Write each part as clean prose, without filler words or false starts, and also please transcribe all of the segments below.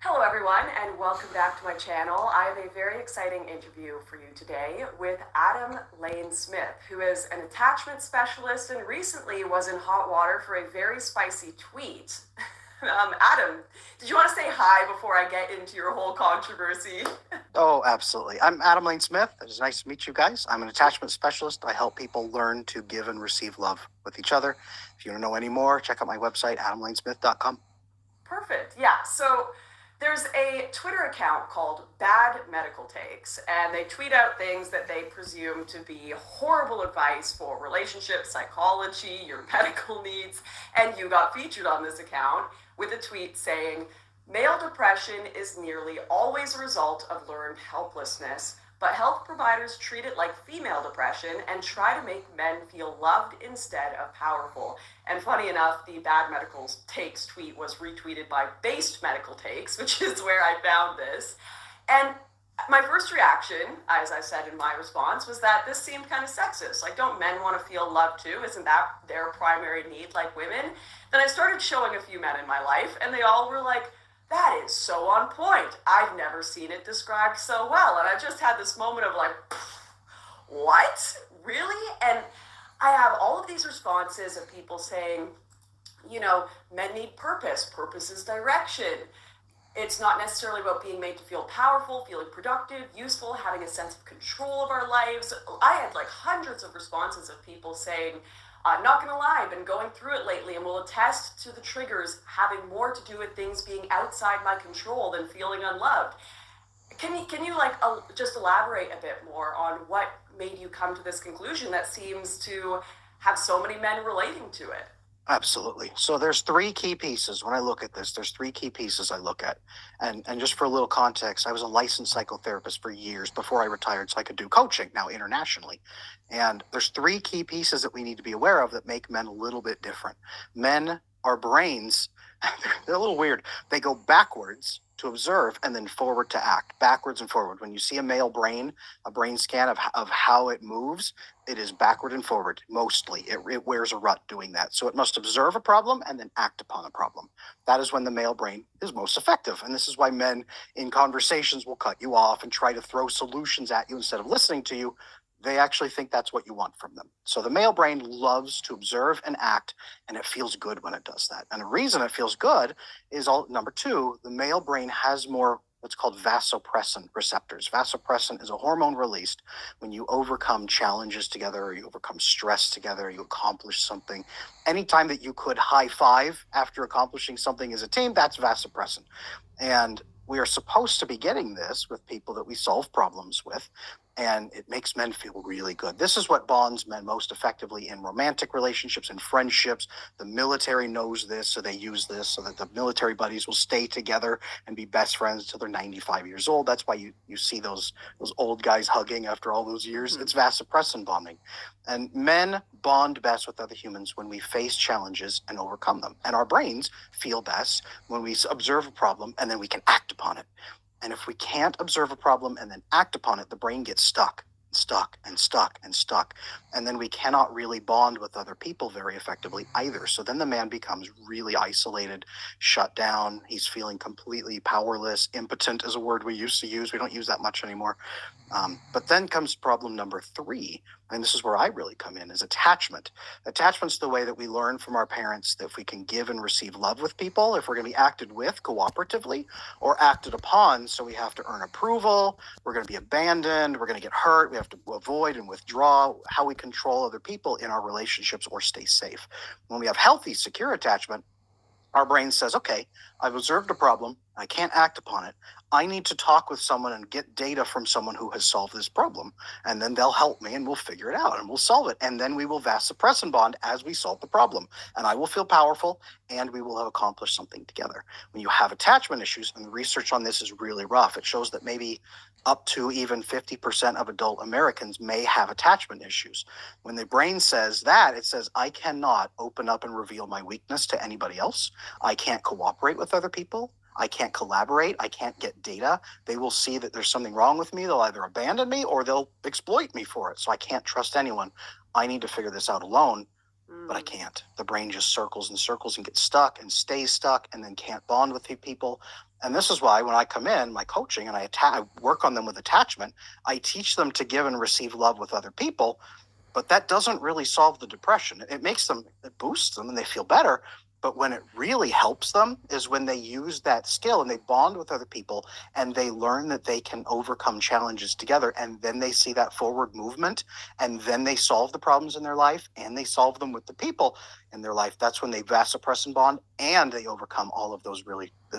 Hello, everyone, and welcome back to my channel. I have a very exciting interview for you today with Adam Lane Smith, who is an attachment specialist and recently was in hot water for a very spicy tweet. Adam, did you want to say hi before I get into your whole controversy? Oh, absolutely. I'm Adam Lane Smith. It is nice to meet you guys. I'm an attachment specialist. I help people learn to give and receive love with each other. If you want to know any more, check out my website, adamlanesmith.com. Perfect. Yeah. So there's a Twitter account called Bad Medical Takes, and they tweet out things that they presume to be horrible advice for relationships, psychology, your medical needs. And you got featured on this account with a tweet saying, male depression is nearly always a result of learned helplessness, but health providers treat it like female depression and try to make men feel loved instead of powerful. And funny enough, the Bad Medical Takes tweet was retweeted by Based Medical Takes, which is where I found this. And my first reaction, as I said in my response, was that this seemed kind of sexist. Like, don't men want to feel loved too? Isn't that their primary need, like women? Then I started showing a few men in my life, and they all were like, that is so on point. I've never seen it described so well. And I just had this moment of like, what? Really? And I have all of these responses of people saying, men need purpose. Purpose is direction. It's not necessarily about being made to feel powerful, feeling productive, useful, having a sense of control of our lives. I had like hundreds of responses of people saying, not gonna lie, I've been going through it lately and will attest to the triggers having more to do with things being outside my control than feeling unloved. Can you just elaborate a bit more on what made you come to this conclusion that seems to have so many men relating to it? Absolutely. So there's three key pieces when I look at this. There's three key pieces I look at. And just for a little context, I was a licensed psychotherapist for years before I retired so I could do coaching now internationally. And there's three key pieces that we need to be aware of that make men a little bit different. Men, our brains, they're a little weird. They go backwards to observe and then forward to act, backwards and forward. When you see a male brain, a brain scan of how it moves, it is backward and forward mostly. It wears a rut doing that. So it must observe a problem and then act upon a problem. That is when the male brain is most effective. And this is why men in conversations will cut you off and try to throw solutions at you instead of listening to you. They actually think that's what you want from them. So the male brain loves to observe and act, and it feels good when it does that. And the reason it feels good is number two, the male brain has more what's called vasopressin receptors. Vasopressin is a hormone released when you overcome challenges together, or you overcome stress together, you accomplish something. Anytime that you could high five after accomplishing something as a team, that's vasopressin. And we are supposed to be getting this with people that we solve problems with, and it makes men feel really good. This is what bonds men most effectively in romantic relationships and friendships. The military knows this, so they use this so that the military buddies will stay together and be best friends until they're 95 years old. That's why you see those old guys hugging after all those years. Mm-hmm. It's vasopressin bonding. And men bond best with other humans when we face challenges and overcome them. And our brains feel best when we observe a problem and then we can act upon it. And if we can't observe a problem and then act upon it, the brain gets stuck, stuck, and stuck, and stuck. And then we cannot really bond with other people very effectively either. So then the man becomes really isolated, shut down. He's feeling completely powerless. Impotent is a word we used to use. We don't use that much anymore. But then comes problem number three, and this is where I really come in, is attachment. Attachment's the way that we learn from our parents that if we can give and receive love with people, if we're going to be acted with cooperatively or acted upon, so we have to earn approval, we're going to be abandoned, we're going to get hurt, we have to avoid and withdraw, how we control other people in our relationships or stay safe. When we have healthy, secure attachment, our brain says, okay, I've observed a problem. I can't act upon it. I need to talk with someone and get data from someone who has solved this problem. And then they'll help me and we'll figure it out and we'll solve it. And then we will vasopressin bond as we solve the problem. And I will feel powerful and we will have accomplished something together. When you have attachment issues, and the research on this is really rough, it shows that maybe up to even 50% of adult Americans may have attachment issues. When the brain says that, it says, I cannot open up and reveal my weakness to anybody else. I can't cooperate with other people. I can't collaborate. I can't get data. They will see that there's something wrong with me. They'll either abandon me or they'll exploit me for it. So I can't trust anyone. I need to figure this out alone. but I Mm. can't. The brain just circles and circles and gets stuck and stays stuck and then can't bond with people. And this is why when I come in my coaching and I work on them with attachment, I teach them to give and receive love with other people, but that doesn't really solve the depression. It makes them, it boosts them and they feel better. But when it really helps them is when they use that skill and they bond with other people and they learn that they can overcome challenges together. And then they see that forward movement and then they solve the problems in their life and they solve them with the people in their life. That's when they vasopressin bond and they overcome all of those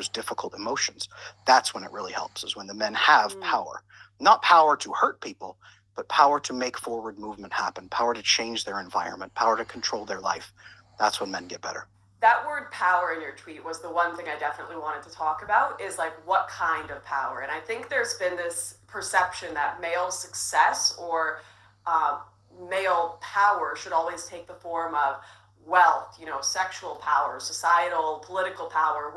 difficult emotions. That's when it really helps, is when the men have power, not power to hurt people, but power to make forward movement happen, power to change their environment, power to control their life. That's when men get better. That word power in your tweet was the one thing I definitely wanted to talk about, is like what kind of power. And I think there's been this perception that male success or uh, male power should always take the form of wealth, sexual power, societal, political power,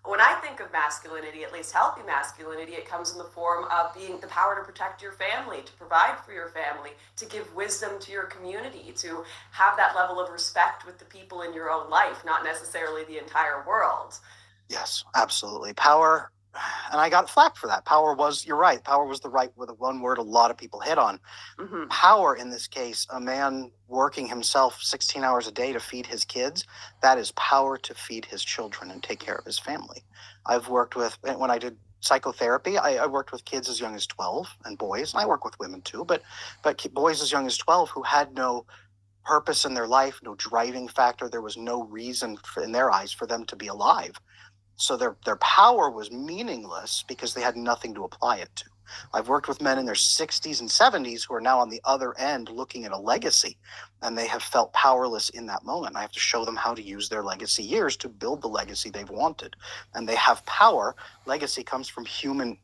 when I think of masculinity, at least healthy masculinity, it comes in the form of being the power to protect your family, to provide for your family, to give wisdom to your community, to have that level of respect with the people in your own life, not necessarily the entire world. Yes, absolutely. Power, and I got flack for that. Power was, you're right, power was the right with a one word a lot of people hit on. Mm-hmm. Power in this case, a man working himself 16 hours a day to feed his kids, that is power to feed his children and take care of his family. I've worked with, when I did psychotherapy, I worked with kids as young as 12 and boys, and I work with women too, but boys as young as 12 who had no purpose in their life, no driving factor. There was no reason in their eyes for them to be alive. So their power was meaningless because they had nothing to apply it to. I've worked with men in their 60s and 70s who are now on the other end looking at a legacy, and they have felt powerless in that moment. I have to show them how to use their legacy years to build the legacy they've wanted. And they have power. Legacy comes from human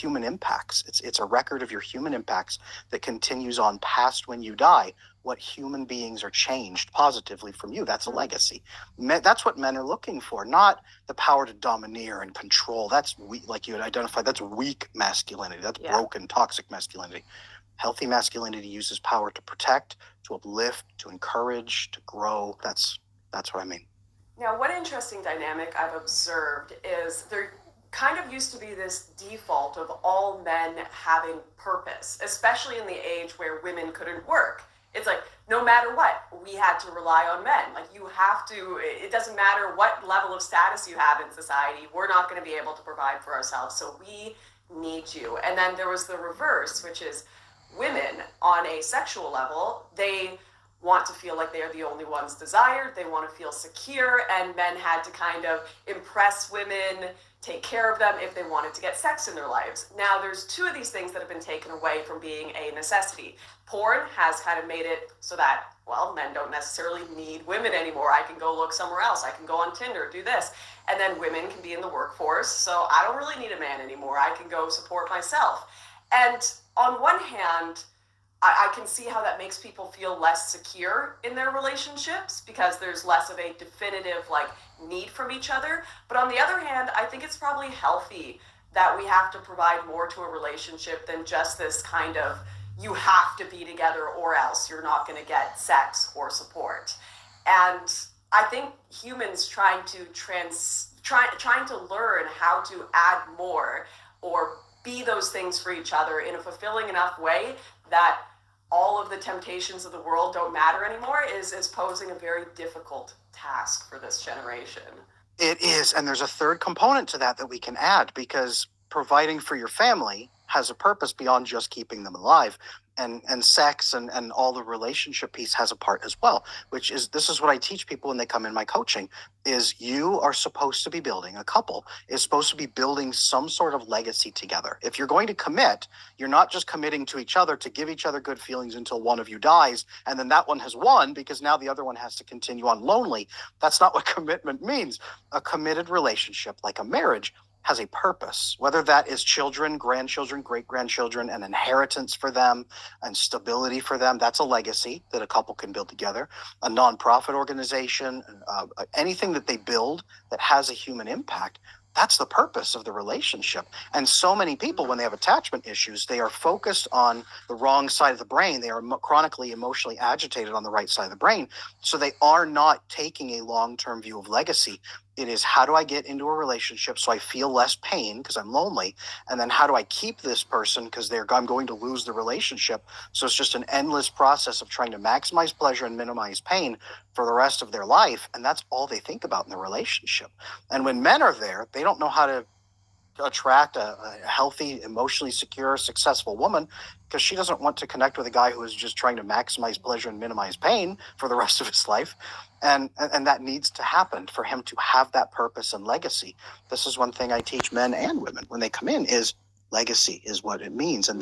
impacts. It's a record of your human impacts that continues on past when you die. What human beings are changed positively from you. That's a legacy. That's what men are looking for, not the power to domineer and control. That's weak, like you had identified. That's weak masculinity. That's broken, toxic masculinity. Healthy masculinity uses power to protect, to uplift, to encourage, to grow. That's what I mean. Now, one interesting dynamic I've observed is there kind of used to be this default of all men having purpose, especially in the age where women couldn't work. It's like no matter what, we had to rely on men. Like you have to, it doesn't matter what level of status you have in society, we're not going to be able to provide for ourselves. So we need you. And then there was the reverse, which is women on a sexual level, they want to feel like they're the only ones desired, they want to feel secure, and men had to kind of impress women, take care of them if they wanted to get sex in their lives. Now, there's two of these things that have been taken away from being a necessity. Porn has kind of made it so that, well, men don't necessarily need women anymore. I can go look somewhere else. I can go on Tinder, do this. And then women can be in the workforce, so I don't really need a man anymore. I can go support myself. And on one hand, I can see how that makes people feel less secure in their relationships because there's less of a definitive need from each other. But on the other hand, I think it's probably healthy that we have to provide more to a relationship than just this kind of you have to be together or else you're not going to get sex or support. And I think humans trying to learn how to add more or be those things for each other in a fulfilling enough way that all of the temptations of the world don't matter anymore is posing a very difficult task for this generation. It is. And there's a third component to that we can add, because providing for your family has a purpose beyond just keeping them alive. And sex and all the relationship piece has a part as well, which is, this is what I teach people when they come in my coaching, is you are supposed to be building, a couple is supposed to be building some sort of legacy together. If you're going to commit, you're not just committing to each other to give each other good feelings until one of you dies, and then that one has won because now the other one has to continue on lonely. That's not what commitment means. A committed relationship, like a marriage, has a purpose, whether that is children, grandchildren, great-grandchildren, an inheritance for them and stability for them. That's a legacy that a couple can build together. A nonprofit organization, anything that they build that has a human impact, That's the purpose of the relationship. And so many people, when they have attachment issues, they are focused on the wrong side of the brain. They are chronically emotionally agitated on the right side of the brain. So they are not taking a long-term view of legacy. It is, how do I get into a relationship so I feel less pain because I'm lonely? And then how do I keep this person because I'm going to lose the relationship? So it's just an endless process of trying to maximize pleasure and minimize pain for the rest of their life. And that's all they think about in the relationship. And when men are there, they don't know how to attract a healthy, emotionally secure, successful woman because she doesn't want to connect with a guy who is just trying to maximize pleasure and minimize pain for the rest of his life. And that needs to happen for him to have that purpose and legacy. This is one thing I teach men and women when they come in is legacy is what it means. And